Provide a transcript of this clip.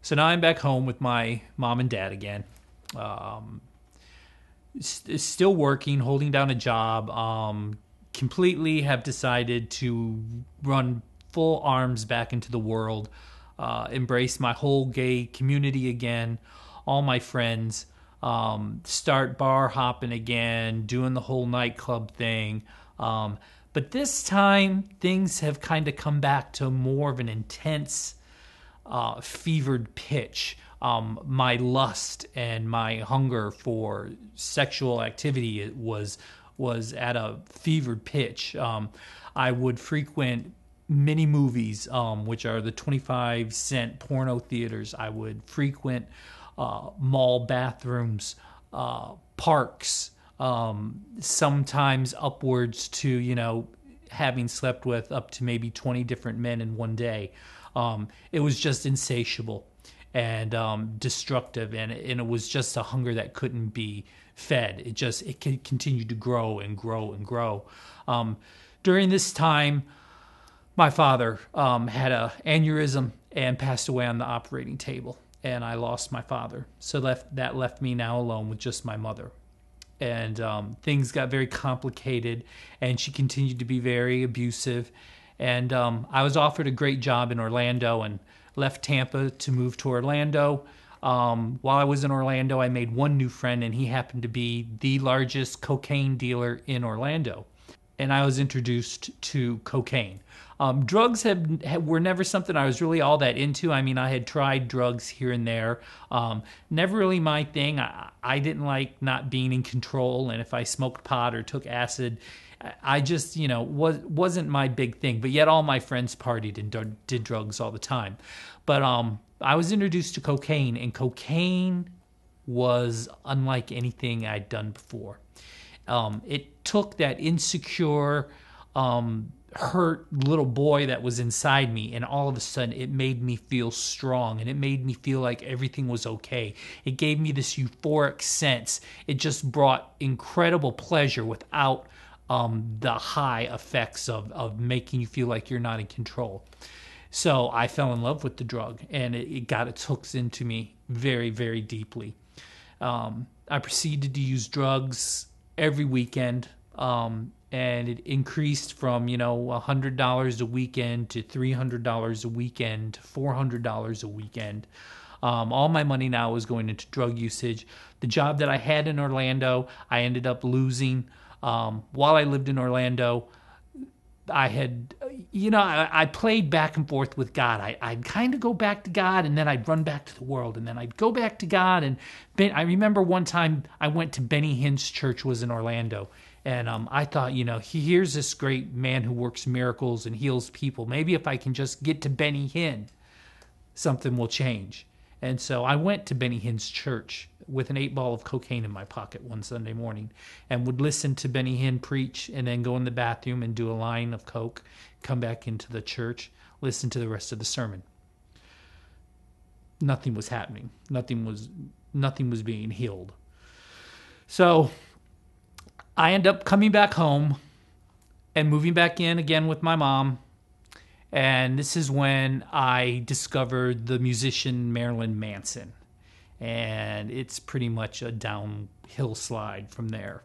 So now I'm back home with my mom and dad again. Um, Still working, holding down a job. Completely have decided to run full arms back into the world, embrace my whole gay community again, all my friends, start bar hopping again, doing the whole nightclub thing. But this time, things have kind of come back to more of an intense fevered pitch. My lust and my hunger for sexual activity was at a fevered pitch. I would frequent mini movies, which are the 25-cent porno theaters. I would frequent mall bathrooms, parks, sometimes upwards to, having slept with up to maybe 20 different men in one day. It was just insatiable and destructive, and it was just a hunger that couldn't be fed. It continued to grow and grow and grow. During this time, my father had an aneurysm and passed away on the operating table, and I lost my father. So that left me now alone with just my mother. And things got very complicated, and she continued to be very abusive. And I was offered a great job in Orlando and left Tampa to move to Orlando. While I was in Orlando, I made one new friend, and he happened to be the largest cocaine dealer in Orlando. And I was introduced to cocaine. Drugs were never something I was really all that into. I mean, I had tried drugs here and there. Never really my thing. I didn't like not being in control, and if I smoked pot or took acid, I just, wasn't my big thing. But yet all my friends partied and did drugs all the time. But I was introduced to cocaine, and cocaine was unlike anything I'd done before. It took that insecure, hurt little boy that was inside me, and all of a sudden it made me feel strong, and it made me feel like everything was okay. It gave me this euphoric sense. It just brought incredible pleasure without the high effects of making you feel like you're not in control. So I fell in love with the drug, and it got its hooks into me very, very deeply. I proceeded to use drugs every weekend, and it increased from, $100 a weekend to $300 a weekend to $400 a weekend. All my money now was going into drug usage. The job that I had in Orlando, I ended up losing. While I lived in Orlando, I had, I played back and forth with God. I'd kind of go back to God, and then I'd run back to the world, and then I'd go back to God. And I remember one time I went to Benny Hinn's church, was in Orlando, and I thought, here's this great man who works miracles and heals people. Maybe if I can just get to Benny Hinn, something will change. And so I went to Benny Hinn's church with an 8-ball of cocaine in my pocket one Sunday morning, and would listen to Benny Hinn preach, and then go in the bathroom and do a line of coke, come back into the church, listen to the rest of the sermon. Nothing was happening. Nothing was being healed. So I end up coming back home and moving back in again with my mom. And this is when I discovered the musician Marilyn Manson. And it's pretty much a downhill slide from there.